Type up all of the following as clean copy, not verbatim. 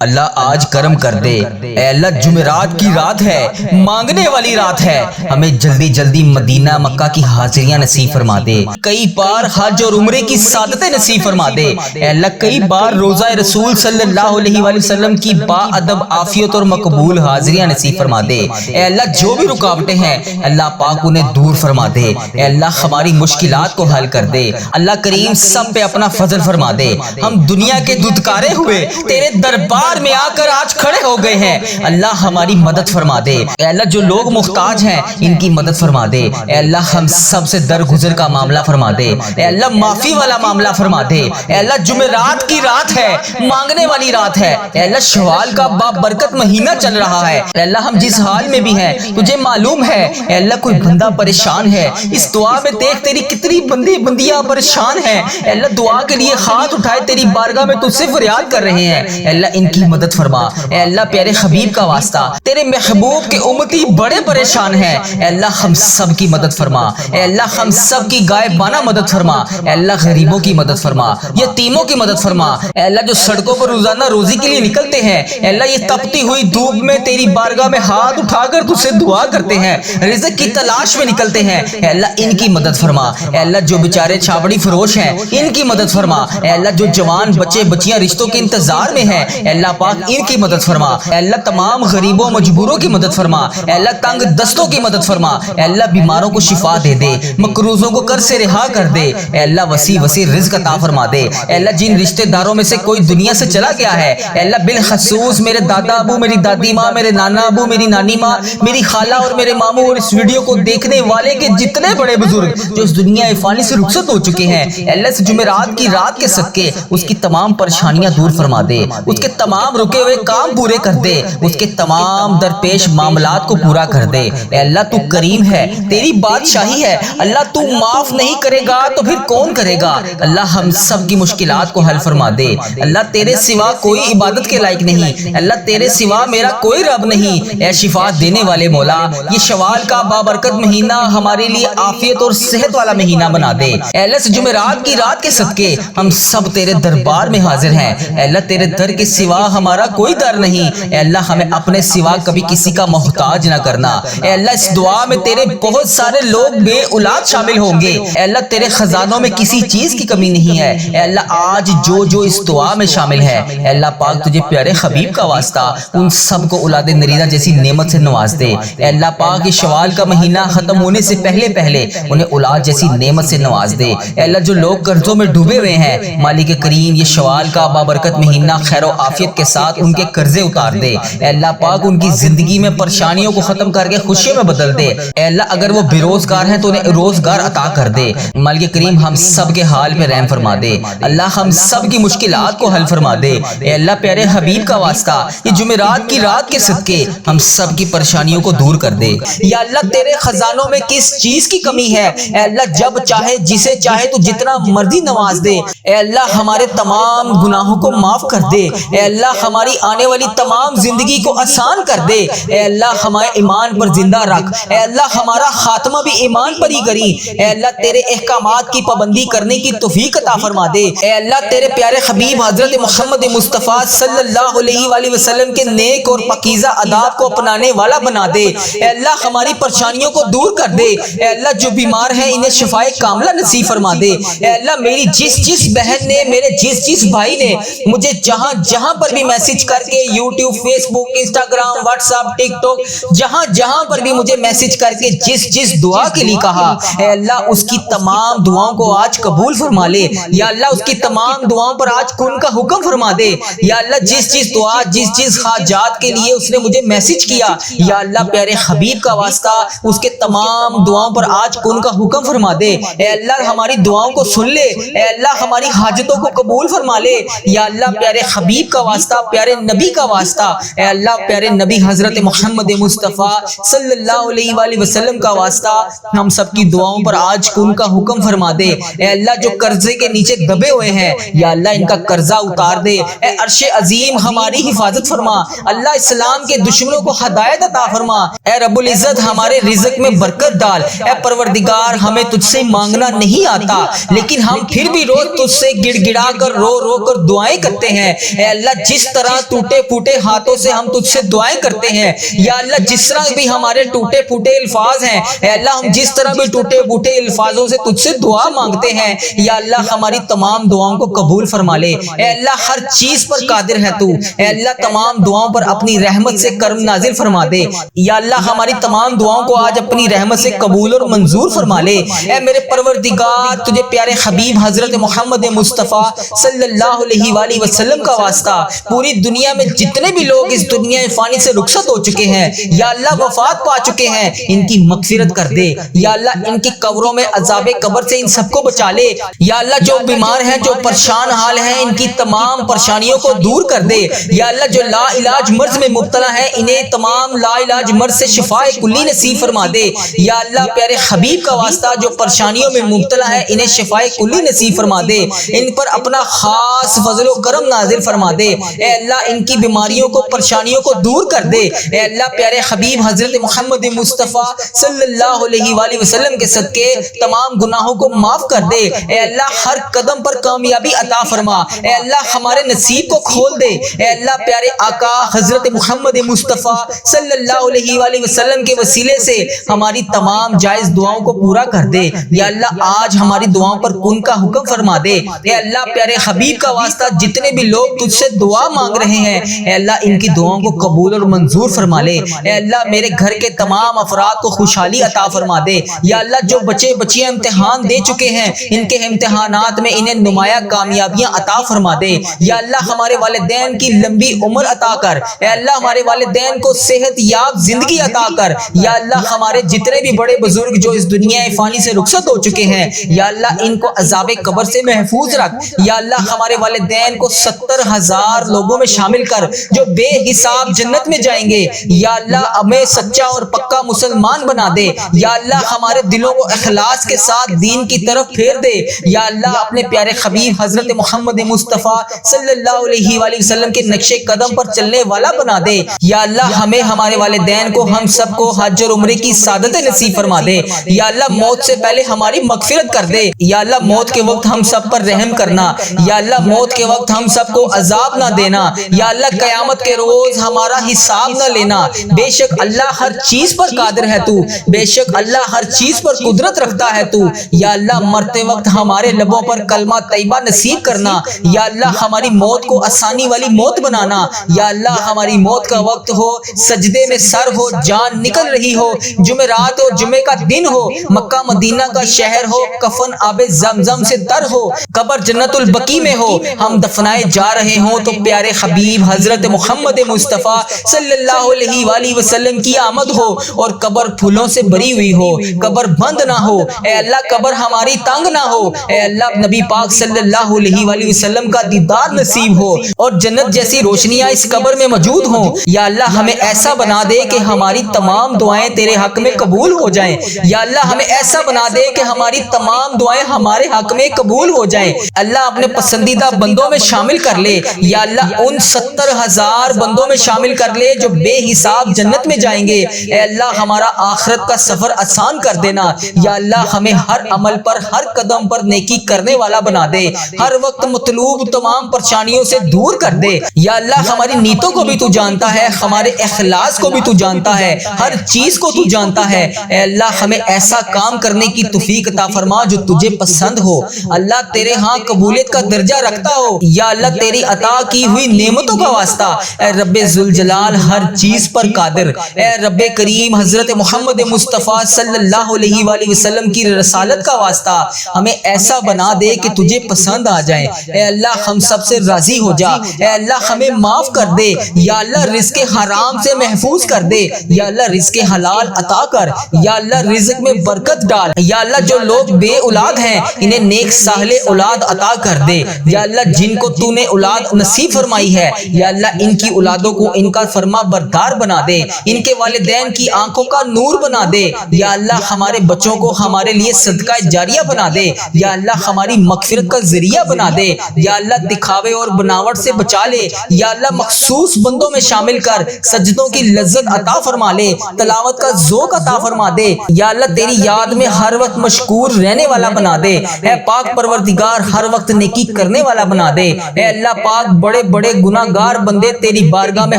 اللہ آج کرم کر دے، اے اللہ جمعرات کی رات ہے، مانگنے والی رات ہے، ہمیں جلدی جلدی مدینہ مکہ کی حاضریاں نصیب فرما دے، کئی بار حج اور عمرے کی سعادتیں نصیب فرما دے، اے اللہ کئی بار روزہ رسول صلی اللہ علیہ وآلہ وسلم کی با ادب عافیت اور مقبول حاضریاں نصیب فرما دے، اے اللہ جو بھی رکاوٹیں ہیں اللہ پاک انہیں دور فرما دے، اے اللہ ہماری مشکلات کو حل کر دے، اللہ کریم سب پہ اپنا فضل فرما دے، ہم دنیا کے دودکارے ہوئے تیرے دربار میں آ کر آج کھڑے ہو گئے ہیں، اللہ ہماری مدد فرما دے، اے اللہ جو لوگ محتاج ہیں ان کی مدد فرما دے، اے اللہ ہم سب سے درگزر کا معاملہ فرما دے، اے اللہ معافی والا معاملہ فرما دے، اے اللہ جمعرات کی رات ہے، مانگنے والی رات ہے، اے اللہ شوال کا بابرکت مہینہ چل رہا ہے، اے اللہ ہم جس حال میں بھی ہیں تجھے معلوم ہے، اے اللہ کوئی بندہ پریشان ہے، اس دعا میں دیکھ تیری کتنی بندیاں پریشان ہیں، اے اللہ دعا کے لیے ہاتھ اٹھائے تیری بارگاہ میں تجھ سے فریاد کر رہے ہیں، اے اللہ ان کی مدد فرما، اے اللہ پیارے حبیب کا واسطہ تیرے محبوب کے امتی بڑے پریشان ہیں، اے اللہ ہم سب کی مدد فرما، اے اللہ ہم سب کی غائبانہ مدد فرما، اے اللہ غریبوں کی مدد فرما، یتیموں کی مدد فرما، اے اللہ جو سڑکوں پر روزانہ روزی کے لیے نکلتے ہیں، اے اللہ یہ تپتی ہوئی دھوپ میں تیری بارگاہ میں ہاتھ اٹھا کر تجھ سے دعا کرتے ہیں، رزق کی تلاش میں نکلتے ہیں، اے اللہ ان کی مدد فرما، اے اللہ جو بیچارے چھاپڑی فروش ہیں ان کی مدد فرما، اے اللہ جو جوان بچے بچیاں رشتوں کے انتظار میں ہیں اے اللہ پاک ان کی مدد فرما، اے اللہ تمام غریبوں مجبوروں کی مدد فرما، اے اللہ تنگ دستوں کی مدد فرما، اے اللہ بیماروں کو شفا دے دے، مقروضوں کو قرض سے رہا کر دے، اے اللہ وسیع رزق عطا فرما دے، اے اللہ جن رشتہ داروں میں سے کوئی دنیا سے چلا گیا ہے اے اللہ بالخصوص میرے دادا ابو، میری دادی ماں، میرے نانا ابو، میری نانی ماں، میری خالہ اور میرے ماموں اور اس ویڈیو کو دیکھنے والے کے جتنے بڑے بزرگ جو اس دنیا فانی سے رخصت ہو چکے ہیں اے اللہ اس جمعرات کی رات کے صدقے اس کی تمام پریشانیاں دور فرما دے، اس کے تمام رکے ہوئے کام پورے کر دے، اس کے تمام درپیش معاملات کو پورا کر دے، اے اللہ تو کریم ہے، تیری بادشاہی ہے، اللہ تو معاف نہیں کرے گا تو پھر کون کرے گا، اللہ ہم سب کی مشکلات کو حل فرما دے، اللہ تیرے سوا کوئی عبادت کے لائق نہیں، اللہ تیرے سوا میرا کوئی رب نہیں، اے شفا دینے والے مولا یہ شوال کا بابرکت مہینہ ہمارے لیے عافیت اور صحت والا مہینہ بنا دے، اے اللہ اس جمعرات کی رات کے صدقے ہم سب تیرے دربار میں حاضر ہیں، اے اللہ تیرے در کے سوا ہمارا کوئی در نہیں، اے اللہ ہمیں اپنے سوا کبھی کسی کا محتاج نہ کرنا، اے اللہ اس دعا میں تیرے بہت سارے لوگ بے اولاد شامل ہوں گے، اے اللہ تیرے خزانوں میں کسی چیز کی کمی نہیں ہے، اے اللہ آج جو اس دعا میں شامل ہے اے اللہ پاک تجھے پیارے حبیب کا واسطہ ان سب کو اولاد نریدہ جیسی نعمت سے نواز دے، اے اللہ پاک یہ شوال کا مہینہ ختم ہونے سے پہلے انہیں اولاد جیسی نعمت سے نواز دے، اے اللہ جو لوگ قرضوں میں ڈوبے ہوئے ہیں مالک کریم یہ شوال کا بابرکت مہینہ خیر و عافیت کے ساتھ ان کے قرضے اتار دے، اے اللہ پاک ان کی زندگی میں پریشانیوں کو ختم کر کے خوشیوں میں بدل دے، اے اللہ اگر وہ بے روزگار ہیں تو انہیں روزگار عطا کر دے، مالک کریم ہم سب کے حال پہ رحم فرما دے، اللہ ہم سب کی مشکلات کو حل فرما دے، اے اللہ پیارے حبیب کا واسطہ یہ جمعرات کی رات کے صدقے ہم سب کی پریشانیوں کو دور کر دے، یا اللہ تیرے خزانوں میں کس چیز کی کمی ہے اے اللہ جب چاہے جسے چاہے تو جتنا مرضی نواز دے، اے اللہ ہمارے تمام گناہوں کو معاف کر دے، اے اللہ ہماری آنے والی تمام زندگی کو آسان کر دے، اے اللہ ہمارے ایمان پر زندہ رکھ، اے اللہ ہمارا خاتمہ بھی ایمان پر ہی کری، اے اللہ تیرے احکامات کی پابندی کرنے کی توفیق عطا فرما دے، اے اللہ تیرے پیارے حبیب حضرت محمد مصطفیٰ صلی اللہ علیہ وآلہ وسلم کے نیک اور پاکیزہ آداب کو اپنانے والا بنا دے، اے اللہ ہماری پریشانیوں کو دور کر دے، اے اللہ جو بیمار ہیں انہیں شفائے کاملہ نصیب فرما دے، اے اللہ میری جس بہن نے میرے جس بھائی نے مجھے جہاں پر بھی میسج کر کے یوٹیوب فیس بک انسٹاگرام واٹس ایپ ٹک ٹاک جہاں پر بھی مجھے میسج کر کے جس دعا کے لیے کہا اے اللہ اس کی تمام دعاؤں کو آج قبول فرما لے، یا اللہ اس کی تمام دعاؤں پر آج کن کا حکم فرما دے، یا اللہ جس دعا جس حاجات کے لیے اس نے مجھے میسج کیا یا اللہ پیارے حبیب کا واسطہ اس کے تمام دعاؤں پر آج کن کا حکم فرما دے، اے اللہ ہماری دعاؤں کو سن لے، اے اللہ ہماری حاجتوں کو قبول فرما لے، یا اللہ پیارے حبیب کا واسطہ پیارے نبی کا واسطہ اے اللہ پیارے نبی حضرت محمد مصطفیٰ صلی اللہ علیہ وآلہ وسلم کا واسطہ ہم سب کی دعاؤں پر آج کن کا حکم فرما دے، اے اللہ جو قرضے کے نیچے دبے ہوئے ہیں یا اللہ ان کا قرضہ اتار دے، اے عرش عظیم ہماری حفاظت فرما، اللہ اسلام کے دشمنوں کو ہدایت عطا فرما، اے رب العزت ہمارے رزق میں برکت ڈال، اے پروردگار ہمیں تجھ سے مانگنا نہیں آتا لیکن ہم پھر بھی روز تجھ سے گڑ گڑا کر رو کر دعائیں کرتے ہیں، اے اللہ جس طرح ٹوٹے پھوٹے ہاتھوں سے ہم تجھ سے دعائیں کرتے ہیں یا اللہ جس طرح بھی ہمارے ٹوٹے پھوٹے الفاظ ہیں اے اللہ ہم جس طرح بھی ٹوٹے پھوٹے الفاظوں سے تجھ سے دعا مانگتے ہیں یا اللہ ہماری تمام دعاؤں کو قبول فرما لے اے اللہ ہر چیز پر قادر ہے تو اے اللہ تمام دعاؤں پر اپنی رحمت سے کرم نازل فرما دے یا اللہ ہماری تمام دعاؤں کو آج اپنی رحمت سے قبول اور منظور فرما لے اے میرے پروردگار تجھے پیارے حبیب حضرت محمد مصطفیٰ صلی اللہ علیہ وآلہ وسلم کا واسطہ پوری دنیا میں جتنے بھی لوگ اس دنیا فانی سے رخصت ہو چکے ہیں یا اللہ وفات پا چکے ہیں ان کی مغفرت کر دے یا اللہ ان کی قبروں میں عذاب قبر سے ان سب کو بچا لے یا اللہ جو بیمار ہیں جو پریشان حال ہیں ان کی تمام پریشانیوں کو دور کر دے یا اللہ جو لا علاج مرض میں مبتلا ہیں انہیں تمام لا علاج مرض سے شفاء کلی نصیب فرما دے یا اللہ پیارے حبیب کا واسطہ جو پریشانیوں میں مبتلا ہے انہیں شفاء کلی نصیب فرما دے ان پر اپنا خاص فضل و کرم نازل فرما دے اے اللہ ان کی بیماریوں کو پریشانیوں کو دور کر دے اے اللہ پیارے حبیب حضرت محمد مصطفیٰ صلی اللہ علیہ وآلہ وسلم کے صدقے تمام گناہوں کو معاف کر دے اے اللہ ہر قدم پر کامیابی عطا فرما اے اللہ ہمارے نصیب کو کھول دے اے اللہ پیارے آقا حضرت محمد مصطفیٰ صلی اللہ علیہ وآلہ وسلم کے وسیلے سے ہماری تمام جائز دعاؤں کو پورا کر دے یا اللہ آج ہماری دعاؤں پر کن کا حکم فرما دے اے اللہ پیارے حبیب کا واسطہ جتنے بھی لوگ تجھ سے دعا مانگ رہے ہیں اے اللہ ان کی دعاؤں کو قبول اور منظور فرما لے اے اللہ میرے گھر کے تمام افراد کو خوشحالی عطا فرما دے یا اللہ جو بچے بچیاں امتحان دے چکے ہیں ان کے امتحانات میں انہیں نمایاں کامیابیاں عطا فرما دے یا اللہ ہمارے والدین کی لمبی عمر عطا کر اے اللہ ہمارے والدین کو صحت یاب زندگی عطا کر یا اللہ ہمارے جتنے بھی بڑے بزرگ جو اس دنیا فانی سے رخصت ہو چکے ہیں یا اللہ ان کو عذاب قبر سے محفوظ رکھ یا اللہ ہمارے والدین کو 70,000 لوگوں میں شامل کر جو بے حساب جنت میں جائیں گے یا اللہ ہمیں سچا اور پکا مسلمان بنا دے یا اللہ ہمارے دلوں کو اخلاص کے ساتھ دین کی طرف پھیر دے یا اللہ اپنے پیارے حبیب حضرت محمد مصطفیٰ صلی اللہ علیہ وآلہ وسلم کے نقش قدم پر چلنے والا بنا دے یا اللہ ہمیں ہمارے والدین کو ہم سب کو حج اور عمرے کی سعادت نصیب فرما دے یا اللہ موت سے پہلے ہماری مغفرت کر دے یا اللہ موت کے وقت ہم سب پر رحم کرنا یا اللہ موت کے وقت ہم سب کو عذاب نہ دینا یا اللہ قیامت کے روز ہمارا حساب نہ لینا بے شک اللہ ہر چیز پر قادر ہے تو بے شک اللہ ہر چیز پر قدرت رکھتا ہے تو یا اللہ مرتے وقت ہمارے لبوں پر کلمہ طیبہ نصیب کرنا یا اللہ ہماری موت کو آسانی والی موت بنانا یا اللہ ہماری موت کا وقت ہو سجدے میں سر ہو جان نکل رہی ہو جمعرات ہو جمعے کا دن ہو مکہ مدینہ کا شہر ہو کفن آب زمزم سے تر ہو قبر جنت البقیع میں ہو ہم دفنائے جا رہے ہوں تو پیارے حبیب حضرت محمد مصطفیٰ صلی اللہ علیہ وآلہ وسلم کی آمد ہو اور قبر پھولوں سے بری ہوئی ہو قبر بند نہ ہو اے اللہ قبر ہماری تنگ نہ ہو اے اللہ نبی پاک صلی اللہ علیہ وآلہ وسلم کا دیدار نصیب ہو اور جنت جیسی روشنیاں اس قبر میں موجود ہوں یا اللہ ہمیں ایسا بنا دے کہ ہماری تمام دعائیں تیرے حق میں قبول ہو جائیں یا اللہ ہمیں ایسا بنا دے کہ ہماری تمام دعائیں ہمارے حق میں قبول ہو جائیں اللہ اپنے پسندیدہ بندوں میں شامل کر لے یا اللہ ان 70,000 بندوں میں شامل کر لے جو بے حساب جنت میں جائیں گے اے اللہ ہمارا آخرت کا سفر آسان کر دینا یا اللہ ہمیں ہر عمل پر ہر قدم پر نیکی کرنے والا بنا دے ہر وقت مطلوب تمام پریشانیوں سے دور کر دے یا اللہ ہماری نیتوں کو بھی تو جانتا ہے ہمارے اخلاص کو بھی تو جانتا ہے ہر چیز کو تو جانتا ہے اے اللہ ہمیں ایسا کام کرنے کی توفیق عطا فرما جو تجھے پسند ہو اللہ تیرے ہاں قبولیت کا درجہ رکھتا ہو یا اللہ تیری عطا کی ہوئی نعمتوں کا واسطہ اے رب ذوالجلال ہر چیز پر قادر اے رب کریم حضرت محمد مصطفیٰ صلی اللہ علیہ وآلہ وسلم کی رسالت کا واسطہ ہمیں ایسا بنا دے کہ تجھے پسند آ جائے اے اللہ ہم سب سے راضی ہو جا اے اللہ ہمیں معاف کر دے یا اللہ رزق حرام سے محفوظ کر دے یا اللہ رزق حلال عطا کر یا اللہ رزق میں برکت ڈال یا اللہ جو لوگ بے اولاد ہیں انہیں نیک صالح اولاد عطا کر دے یا اللہ جن کو تو نے اولاد نصیب فرمائی ہے یا اللہ ان کی اولادوں کو ان کا فرما بردار بنا دے ان کے والدین کی آنکھوں کا نور بنا دے یا اللہ ہمارے بچوں کو ہمارے لیے صدقہ جاریہ بنا دے یا اللہ ہماری مغفرت کا ذریعہ بنا دے یا اللہ دکھاوے اور بناوٹ سے بچا لے یا اللہ مخصوص بندوں میں شامل کر سجدوں کی لذت عطا فرما لے تلاوت کا ذوق عطا فرما دے یا اللہ تیری یاد میں ہر وقت مشکور رہنے والا بنا دے اے پاک پروردگار ہر وقت نیکی کرنے والا بنا دے اے اللہ پاک بڑے بڑے بڑے گناہگار بندے تیری بارگاہ میں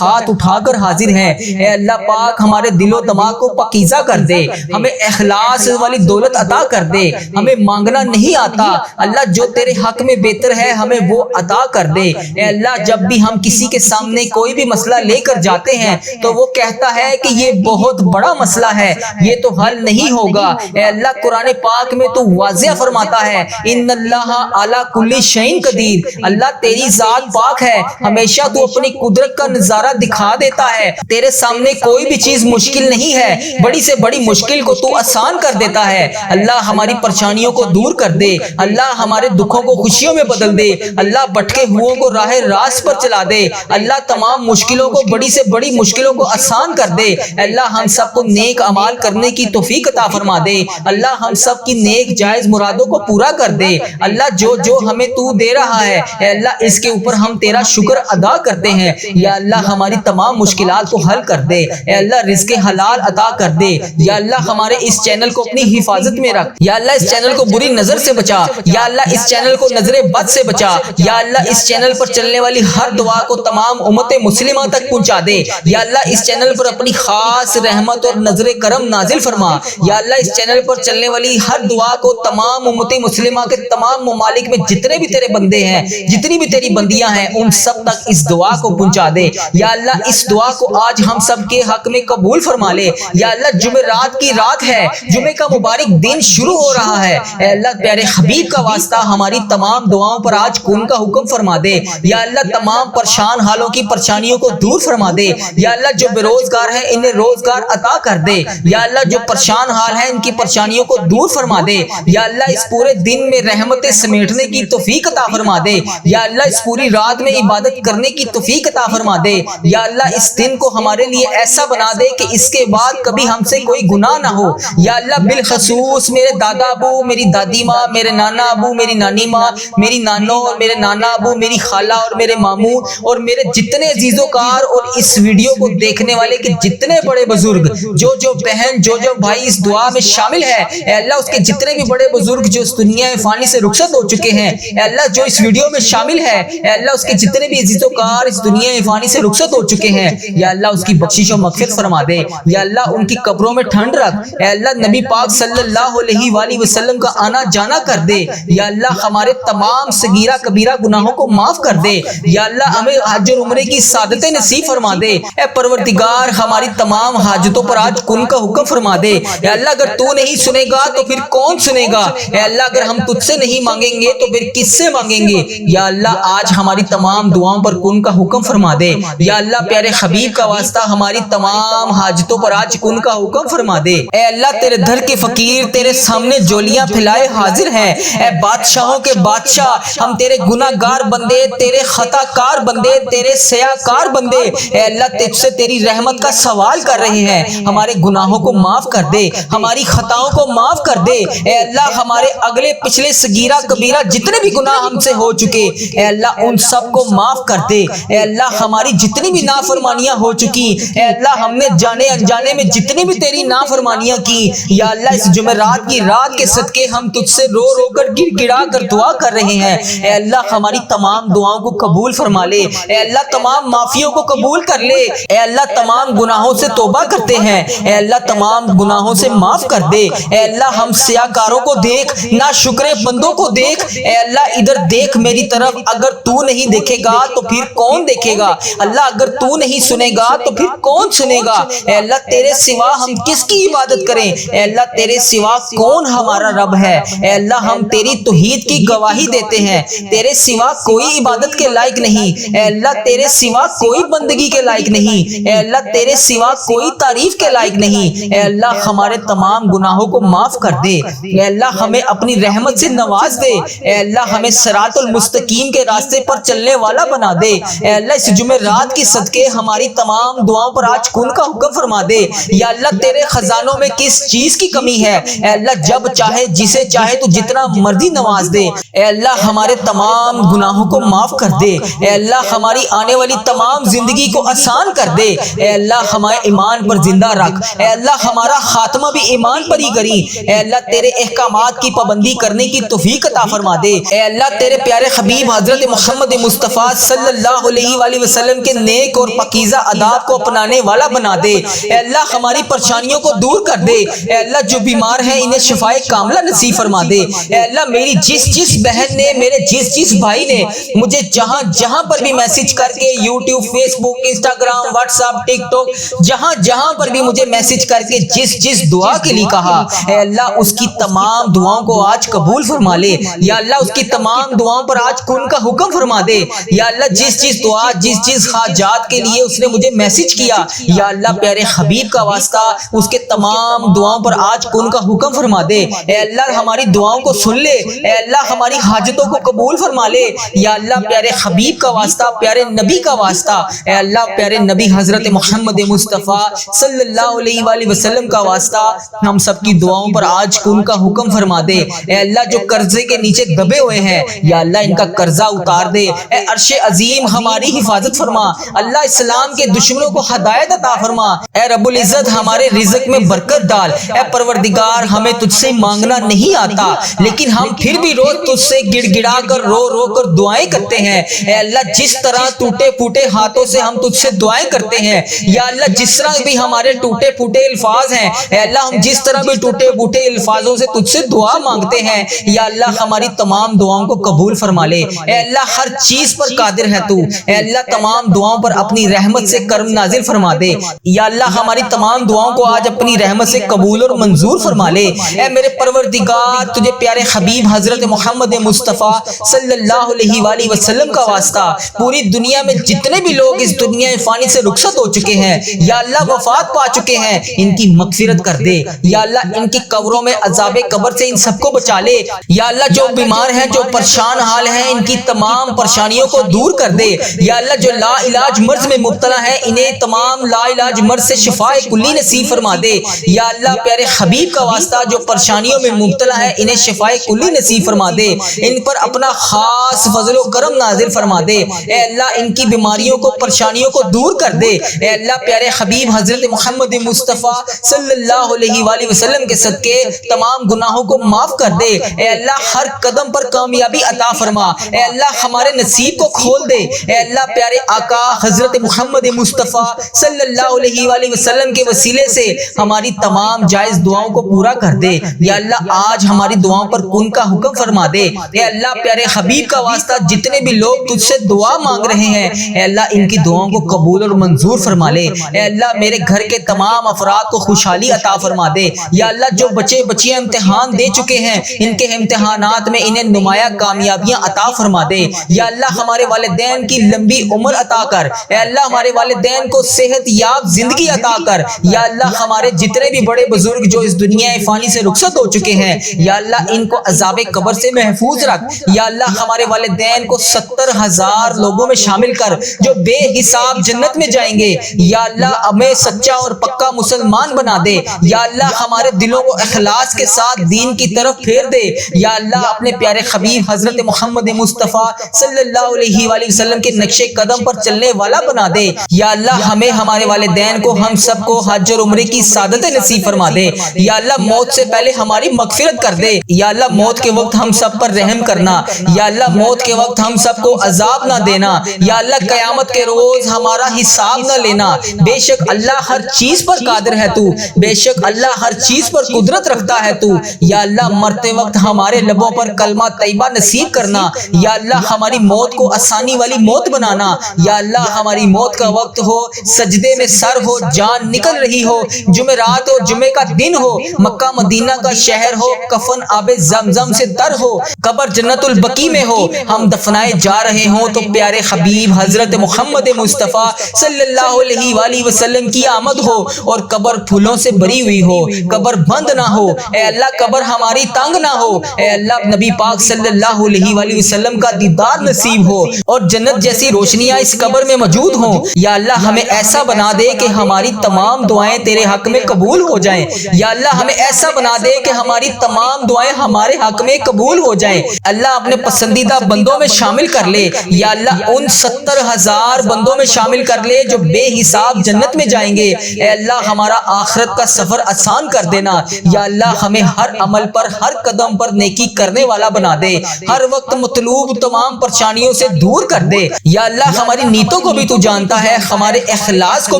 ہاتھ اٹھا کر حاضر ہیں۔ اے اللہ پاک ہمارے دل و دماغ کو پاکیزہ کر دے، ہمیں اخلاص والی دولت عطا کر دے، ہمیں مانگنا نہیں آتا اللہ، جو تیرے حق میں بہتر ہے ہمیں وہ عطا کر دے۔ اے اللہ جب بھی ہم کسی کے سامنے کوئی بھی مسئلہ لے کر جاتے ہیں تو وہ کہتا ہے کہ یہ بہت بڑا مسئلہ ہے، یہ تو حل نہیں ہوگا۔ اے اللہ قرآن پاک میں تو واضح فرماتا ہے ان اللہ علی کل شیء قدیر، اللہ تیری ذات پاک ہے، ہمیشہ تو اپنی قدرت کا نظارہ دکھا دیتا ہے، تیرے سامنے کوئی بھی چیز مشکل نہیں ہے، بڑی سے بڑی مشکل کو تو آسان کر دیتا ہے۔ اللہ ہماری پریشانیوں کو دور کر دے، اللہ ہمارے دکھوں کو خوشیوں میں بدل دے، اللہ بھٹکے ہوئوں کو راہ راست پر چلا دے، اللہ تمام مشکلوں کو، بڑی سے بڑی مشکلوں کو آسان کر دے۔ اللہ ہم سب کو نیک اعمال کرنے کی توفیق عطا فرما دے، اللہ ہم سب کی نیک جائز مرادوں کو پورا کر دے۔ اللہ جو جو ہمیں تو دے رہا ہے اے اللہ اس کے اوپر ہم تیرا شکر ادا کرتے ہیں۔ یا اللہ ہماری تمام مشکلات کو حل کر دے، اے اللہ رزق حلال عطا کر دے۔ یا اللہ ہمارے اس چینل کو اپنی حفاظت میں رکھ، یا اللہ اس چینل کو بری نظر سے بچا، یا اللہ اس چینل کو نظر بد سے بچا، یا اللہ اس چینل پر چلنے والی ہر دعا کو تمام امت مسلمہ تک پہنچا دے۔ یا اللہ اس چینل پر اپنی خاص رحمت اور نظر کرم نازل فرما۔ یا اللہ اس چینل پر چلنے والی ہر دعا کو تمام امت مسلمہ کے تمام ممالک میں جتنے بھی تیرے بندے ہیں، جتنی بھی تیری بندیاں ہیں، ان سب تک اس دعا کو پہنچا دے۔ یا اللہ اس دعا کو آج ہم سب کے حق میں قبول فرما لے۔ یا اللہ جمعرات کی رات ہے، جمعے کا مبارک دن شروع ہو رہا ہے، اے اللہ پیارے حبیب کا واسطہ ہماری تمام دعاؤں پر آج کن کا حکم فرما دے۔ یا اللہ تمام پریشان حالوں کی پریشانیوں کو دور فرما دے۔ یا اللہ جو بے روزگار ہیں انہیں روزگار عطا کر دے۔ یا اللہ جو پریشان حال ہیں ان کی پریشانیوں کو دور فرما دے۔ یا اللہ اس پورے دن میں رحمتیں سمیٹنے کی توفیق عطا فرما دے۔ یا اللہ اس پوری رات میں عبادت کرنے کی توفیق عطا فرما دے۔ یا اللہ اس دن کو ہمارے لیے ایسا بنا دے کہ اس کے بعد کبھی ہم سے کوئی گناہ نہ ہو۔ یا اللہ بالخصوص میرے دادا ابو، میری دادی ماں، میرے نانا ابو، میری نانی ماں، میری نانو اور میرے نانا ابو، میری خالہ اور میرے ماموں اور میرے جتنے عزیز و کار اور اس ویڈیو کو دیکھنے والے کے جتنے بڑے بزرگ، جو بہن، جو بھائی اس دعا میں شامل ہے، اے اللہ اس کے جتنے بھی بڑے بزرگ جو اس دنیا فانی سے رخصت ہو چکے ہیں، اے اللہ جو اس ویڈیو میں شامل ہے، اے اللہ اس کے جتنے بھی عزیز و کار اس دنیا فانی سے رخصت ہو چکے ہیں، یا اللہ اس کی بخشش و مغفرت فرما دے۔ یا اللہ ان کی قبروں میں ٹھنڈ رکھ، اے اللہ نبی پاک صلی اللہ علیہ وآلہ وسلم کا آنا جانا کر دے۔ یا اللہ ہمارے تمام صغیرہ کبیرہ گناہوں کو معاف کر دے۔ یا اللہ ہمیں حج اور عمرے کی سعادتیں نصیب فرما دے۔ اے پروردگار ہماری تمام حاجتوں پر آج کن کا حکم فرما دے۔ اے اللہ اگر تو نہیں سنے گا تو پھر کون سنے گا؟ اے اللہ اگر ہم تجھ سے نہیں مانگیں گے تو پھر کس سے مانگیں گے؟ یا اللہ آج ہماری تمام دعاؤں پر کن کا حکم فرما دے۔ یا اللہ پیارے حبیب کا واسطہ ہماری تمام حاجتوں پر آج کن کا حکم فرما دے۔ اے اللہ تیرے در کے فقیر تیرے سامنے جولیاں پھیلائے حاضر ہیں۔ اے بادشاہوں کے بادشاہ ہم تیرے گناہ گار بندے، تیرے خطا کار بندے، تیرے سیاہ کار بندے، اے اللہ تجھ سے تیری رحمت کا سوال کر رہے ہیں۔ ہمارے گناہوں کو معاف کر دے، ہماری خطاؤں کو معاف کر دے۔ اے اللہ ہمارے اگلے پچھلے صغیرہ کبیرہ جتنے بھی گناہ ہم سے ہو چکے، اے اللہ ان سب کو معاف کر دے۔ اے اللہ ہماری جتنی بھی نافرمانیاں ہو چکی، اے اللہ ہم نے جانے انجانے میں جتنی بھی تیری نافرمانیاں کی، یا اللہ اس جمعرات کی رات کے صدقے ہم تجھ سے رو رو کر گر گڑا کر دعا کر رہے ہیں۔ اے اللہ ہماری تمام دعاؤں کو قبول فرما لے۔ اے اللہ تمام معافیوں کو قبول کر لے۔ اے اللہ تمام گناہوں سے توبہ کرتے ہیں، اے اللہ تمام گناہوں سے معاف کر دے۔ اے اللہ ہم سیاہ کاروں کو دیکھ، ناشکرے بندوں کو دیکھ، اے اللہ ادھر دیکھ میری طرف، اگر تو نہیں دیکھے گا تو پھر کون دیکھے گا؟ اللہ اگر تو نہیں سنے گا تو پھر کون سنے گا؟ اے اللہ تیرے سوا ہم کس کی عبادت کریں؟ اے اللہ تیرے سوا کون ہمارا رب ہے؟ اے اللہ ہم تیری توحید کی گواہی دیتے ہیں، تیرے سوا کوئی عبادت کے لائق نہیں، اے اللہ تیرے سوا کوئی بندگی کے لائق نہیں، اے اللہ تیرے سوا کوئی تعریف کے لائق نہیں۔ اے اللہ ہمارے تمام گناہوں کو معاف کر دے۔ اے اللہ ہمیں اپنی رحمت سے نواز دے۔ اے اللہ ہمیں صراط المستقیم کے راستے پر چلنے والا بنا دے۔ اے اللہ اس جمعرات کی صدقے ہماری تمام دعاؤں پر آج کن کا حکم فرما دے۔ یا اللہ تیرے خزانوں میں کس چیز کی کمی ہے؟ اے اللہ جب چاہے جسے چاہے تو جتنا مرضی نواز دے۔ اے اللہ ہمارے تمام گناہوں کو معاف کر دے۔ اے اللہ ہماری آنے والی تمام زندگی کو آسان کر دے۔ اے اللہ ہمارے ایمان پر زندہ رکھ۔ اے اللہ ہمارا خاتمہ بھی ایمان پر ہی کری۔ اے اللہ تیرے احکامات کی پابندی کرنے کی توفیق عطا فرما دے۔ اے اللہ تیرے پیارے حبیب حضرت محمد مصطفیٰ صلی اللہ علیہ وآلہ وسلم کے نیک اور پاکیزہ آداب کو اپنانے والا بنا دے۔ اے اللہ ہماری پریشانیوں کو دور کر دے۔ اے اللہ جو بیمار ہیں انہیں شفائے کاملہ نصیب فرما دے۔ اے اللہ میری جس بہن نے، میرے جس بھائی نے مجھے جہاں پر بھی میسج کر کے یوٹیوب، فیس بک، انسٹاگرام، واٹس ایپ، ٹک ٹاک، جہاں پر بھی مجھے میسج کر کے جس دعا کے لیے کہا، اے اللہ اس کی تمام دعاؤں کو آج قبول فرما لے۔ یا اللہ اس کی تمام دعاؤں پر آج کن کا حکم فرما دے۔ یا اللہ جس دعا، جس حاجات کے لیے اس نے مجھے میسج کیا، یا اللہ پیارے حبیب کا واسطہ اس کے تمام دعاؤں پر آج کن کا حکم فرما دے۔ اے اللہ ہماری دعاؤں کو سن لے۔ اے اللہ ہماری حاجتوں کو قبول فرما لے۔ یا اللہ پیارے حبیب کا واسطہ، پیارے نبی کا واسطہ، اے اللہ پیارے نبی حضرت محمد مصطفیٰ صلی اللہ علیہ وآلہ وسلم کا واسطہ ہم سب کی دعاؤں پر آج کن کا حکم فرما دے۔ اے اللہ جو قرضے کے نیچے دبے ہوئے ہیں، یا اللہ ان کا قرضہ اتار دے۔ اے عرش عظیم ہماری حفاظت فرما۔ اللہ اسلام کے دشمنوں کو ہدایت عطا فرما۔ اے رب العزت ہمارے رزق میں برکت ڈال۔ اے پروردگار ہمیں تجھ سے مانگنا نہیں آتا، لیکن ہم پھر بھی روز تجھ سے گڑ گڑا کر رو کر دعائیں کرتے ہیں۔ اے اللہ جس طرح ٹوٹے پھوٹے ہاتھوں سے ہم تجھ سے دعائیں کرتے ہیں، یا اللہ جس طرح بھی ہمارے ٹوٹے پھوٹے الفاظ ہیں، اے اللہ ہم جس طرح بھی ٹوٹے پھوٹے الفاظوں سے تجھ سے دعا مانگتے ہیں، یا اللہ ہماری تمام دعاؤں کو قبول فرما لے۔ اے اللہ ہر چیز پر قادر ہے تو، اے اللہ تمام دعاؤں پر اپنی رحمت سے کرم نازل فرما دے۔ یا اللہ ہماری تمام دعاؤں کو آج اپنی رحمت سے قبول اور منظور فرما لے۔ اے میرے پروردگار تجھے پیارے حبیب حضرت محمد مصطفیٰ صلی اللہ علیہ وآلہ وسلم کا واسطہ پوری دنیا میں جتنے بھی لوگ اس دنیا فانی سے رخصت ہو چکے ہیں، یا اللہ وفات پا چکے ہیں، ان کی مغفرت کر دے۔ یا اللہ ان کی قبروں میں عذاب قبر سے ان سب کو بچا لے۔ یا اللہ جو بیمار ہیں، جو پریشان حال ہیں، ان کی تمام پریشانیوں کو دور کر دے۔ یا اللہ جو لا علاج مرض میں مبتلا ہیں، انہیں تمام لا علاج مرض سے شفائے کلی نصیب فرما دے۔ یا اللہ پیارے حبیب کا واسطہ جو پریشانیوں میں مبتلا ہے انہیں شفائے کلی نصیب فرما دے۔ ان پر اپنا خاص فضل و کرم نازل فرما دے۔ اے اللہ ان کی بیماریوں کو، پریشانیوں کو دور کر دے۔ اے اللہ پیارے حبیب حضرت محمد مصطفیٰ صلی اللہ علیہ وآلہ وسلم کے صدقے تمام گناہوں کو معاف کر دے۔ اے اللہ ہر قدم پر کامیابی عطا فرما۔ اے اللہ ہمارے نصیب کو کھول دے۔ اے اللہ پیارے آقا حضرت محمد مصطفیٰ صلی اللہ علیہ وآلہ وسلم کے وسیلے سے ہماری تمام جائز دعاؤں کو پورا کر دے۔ یا اللہ آج ہماری دعاؤں پر کن کا حکم فرما دے۔ اے اللہ پیارے حبیب کا واسطہ جتنے بھی لوگ تجھ سے دعا مانگ رہے ہیں، اے اللہ ان کی دعاؤں کو قبول اور منظور فرما لے۔ اے اللہ میرے گھر کے تمام افراد کو خوشحالی عطا فرما دے۔ یا اللہ جو بچے بچیاں امتحان دے چکے ہیں، ان کے امتحانات میں انہیں نمایاں کامیابیاں عطا فرما دے۔ یا اللہ ہمارے والدین کی لمبی عمر عطا کر۔ اے اللہ ہمارے والدین کو صحت یاب زندگی عطا کر۔ یا اللہ ہمارے جتنے بھی بڑے بزرگ جو اس دنیا فانی سے رخصت ہو چکے ہیں، یا اللہ ان کو عذاب قبر سے محفوظ رکھ۔ یا اللہ ہمارے والدین کو 70,000 لوگوں میں شامل کر جو بے حساب جنت میں جائیں گے۔ یا اللہ ہمیں سچا اور پکا مسلمان بنا دے۔ یا اللہ ہمارے دلوں کو اخلاص کے ساتھ دین کی طرف پھیر دے۔ یا اللہ اپنے پیارے حبیب حضرت محمد مصطفیٰ صلی اللہ علیہ وآلہ وسلم کے نقش قدم پر چلنے والا بنا دے۔ یا اللہ ہمیں، ہمارے والدین کو، ہم سب کو حج اور عمرے کی سعادت نصیب فرما دے۔ یا اللہ موت سے پہلے ہماری مغفرت کر دے۔ یا اللہ موت کے وقت ہم سب پر رحم کرنا۔ یا اللہ موت کے وقت ہم سب کو عذاب نہ دینا۔ یا اللہ قیامت کے روز ہمارا حساب نہ لینا۔ بے شک اللہ ہر چیز پر قادر ہے تو، بے شک اللہ ہر چیز پر قدرت رکھتا ہے تو۔ یا اللہ مرتے وقت ہمارے لبوں پر کلمہ طیبہ نصیب کرنا۔ یا اللہ ہماری موت کو آسانی والی موت بنانا۔ یا اللہ ہماری موت کا وقت ہو، سجدے میں سر ہو، جان نکل رہی ہو، جمعرات ہو، جمعے کا دن ہو، مکہ مدینہ کا شہر ہو، کفن آب زمزم سے تر ہو، قبر جنت البقیع میں ہو، ہم دفنائے جا رہے ہوں تو پیارے حبیب حضرت محمد مصطفیٰ صلی اللہ علیہ وآلہ وسلم کی آمد ہو اور قبر پھولوں سے بری ہوئی ہو، قبر بند نہ ہو۔ اے اللہ قبر ہماری تنگ نہ ہو۔ اے اللہ نبی پاک صلی اللہ علیہ وآلہ وسلم کا دیدار نصیب ہو اور جنت جیسی روشنیاں اس قبر میں موجود ہوں۔ یا اللہ ہمیں ایسا بنا دے کہ ہماری تمام دعائیں تیرے حق میں قبول ہو جائیں۔ یا اللہ ہمیں ایسا بنا دے کہ ہماری تمام دعائیں ہمارے حق میں قبول ہو جائیں۔ اللہ اپنے پسندیدہ بندوں میں شامل کر لے۔ یا اللہ ان 70,000 بندوں میں شامل کر لے جو بے حساب جنت میں جائیں گے۔ اے اللہ ہمارا آخرت کا سفر آسان کر دینا۔ یا اللہ ہمیں ہر عمل پر، ہر قدم پر نیکی کرنے والا بنا دے۔ ہر وقت مطلوب تمام پریشانیوں پریشانیوں سے دور کر دے۔ یا اللہ ہماری نیتوں کو بھی تو جانتا ہے، ہمارے اخلاص کو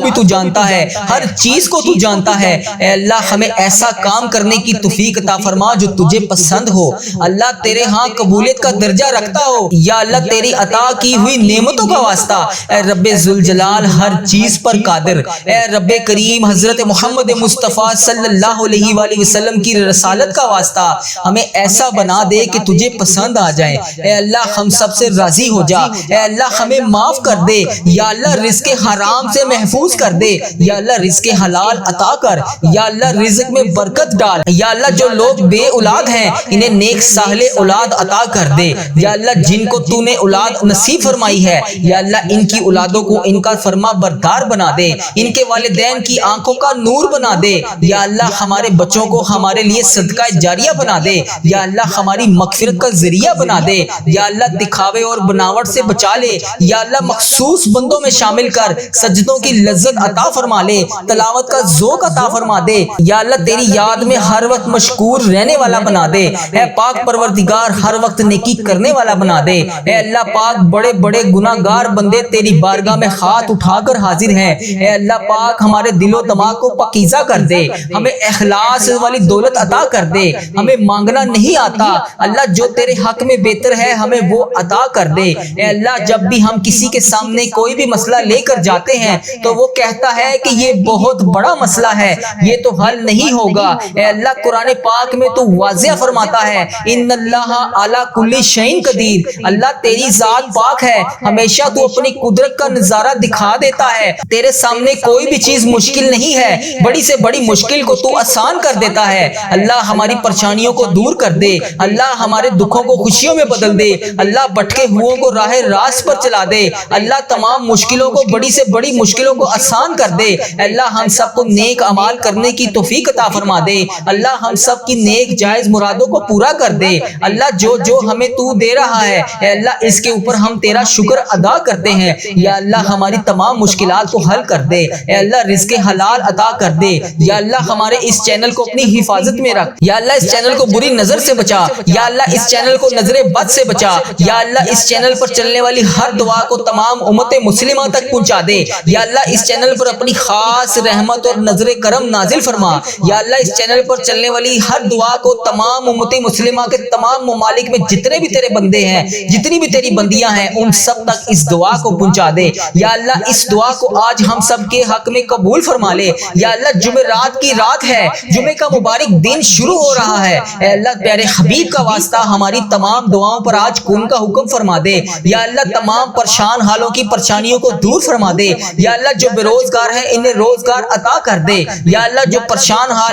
بھی تو جانتا ہے، ہر چیز کو تو جانتا ہے۔ اے اللہ ہمیں ایسا کام کرنے کی توفیق عطا فرما جو تجھے پسند ہو، اللہ تیرے ہاں قبولیت کا درجہ رکھتا ہو۔ یا اللہ تیری عطا کی ہوئی نعمتوں کا واسطہ، اے رب ذوالجلال ہر چیز پر قادر، اے رب کریم حضرت محمد مصطفیٰ صلی اللہ علیہ وآلہ وسلم کی رسالت کا واسطہ ہمیں ایسا بنا دے کہ تجھے پسند آ جائے۔ اے اللہ ہم سب سے راضی ہو جا، اے اللہ ہمیں معاف کر دے، یا اللہ رزق حرام سے محفوظ کر دے، یا اللہ رزق حلال عطا کر، یا اللہ رزق میں برکت ڈال۔ یا اللہ جو لوگ بے اولاد ہیں انہیں نیک صالح اولاد عطا کر دے۔ یا اللہ جن کو تو نے اولاد نصیب فرمائی ہے، یا اللہ ان کی اولادوں کو ان کا فرما بردار بنا دے، ان کے والدین کی آنکھوں کا نور بنا دے۔ یا اللہ ہمارے بچوں کو ہمارے لیے صدقہ جاریہ بنا دے، یا اللہ ہماری مغفرت کا ذریعہ بنا دے۔ یا اللہ دکھاوے اور بناوٹ سے بچا لے، یا اللہ مخصوص بندوں میں شامل کر سجدوں کی لذت عطا فرما لے، تلاوت کا ذوق عطا فرما دے۔ یا اللہ تیری یاد میں ہر وقت مشکور رہنے والا بنا دے، اے پاک پروردگار ہر وقت نیکی کرنے والا بنا دے۔ اے اللہ پاک بڑے بڑے گناہگار بندے تیری بارگاہ میں ہاتھ اٹھا کر حاضر ہیں، اے اللہ پاک ہمارے دل و دماغ کو پاکیزہ کر دے، ہمیں اخلاص والی دولت عطا کر دے، ہمیں مانگنا نہیں آتا، اللہ جو تیرے حق میں بہتر ہے ہمیں وہ عطا کر دے۔ اے اللہ جب بھی ہم کسی کے سامنے کوئی بھی مسئلہ لے کر جاتے ہیں تو وہ کہتا ہے کہ یہ بہت بڑا مسئلہ ہے، یہ تو حل نہیں ہوگا۔ اے اللہ قرآن پاک میں تو واضح فرماتا ہے ان اللہ علی کل شیء قدیر، اللہ تیری ذات پاک ہے، ہمیشہ تو اپنی قدرت کا نظارہ دکھا دیتا ہے، تیرے سامنے کوئی بھی چیز مشکل نہیں ہے، بڑی سے بڑی مشکل کو تو آسان کر دیتا ہے۔ اللہ ہماری پریشانیوں کو دور کر دے، اللہ ہمارے دکھوں کو خوشیوں میں بدل دے، اللہ بھٹکے ہوئوں کو راہ راست پر چلا دے، اللہ تمام مشکلوں کو بڑی سے بڑی مشکلوں کو آسان کر دے۔ اللہ ہم سب کو نیک اعمال کرنے کی توفیق عطا فرما دے، اللہ ہم سب کی نیک جائز مرادوں کو پورا کر دے۔ اللہ جو جو ہمیں تو دے رہا ہے اے اللہ اس کے اوپر ہم تیرا شکر ادا کرتے ہیں۔ یا اللہ ہماری تمام مشکلات کو حل کر دے، اے اللہ رزق حلال عطا کر دے۔ یا اللہ ہمارے اس چینل کو اپنی حفاظت میں رکھ، یا اللہ اس چینل کو بری نظر سے بچا، یا اللہ اس چینل کو نظر بد سے بچا، یا اللہ اس چینل پر چلنے والی ہر دعا کو تمام امت مسلمہ تک پہنچا دے۔ یا اللہ اس چینل پر اپنی خاص رحمت اور نظر کرم نازل فرما۔ یا اللہ اس چینل پر چلنے والی ہر دعا کو تمام امت مسلمہ کے تمام ممالک میں جتنے بھی تیرے بندے ہیں، جتنی بھی تیری بندیاں ہیں، ان سب تک اس دعا کو پہنچا دے۔ یا اللہ اس دعا کو آج ہم سب کے حق میں قبول فرما لے۔ یا اللہ جمعرات کی رات ہے، جمعے کا مبارک دن شروع ہو رہا ہے، اے اللہ پیارے حبیب کا واسطہ ہماری تمام دعاؤں پر آج کن کا حکم فرما دے۔ یا اللہ تمام پریشان حالوں کی پریشانیوں کو دور فرما دے۔ یا اللہ جو بے روزگار ہیں انہیں روزگار عطا کر دے۔ یا اللہ جو پریشان حال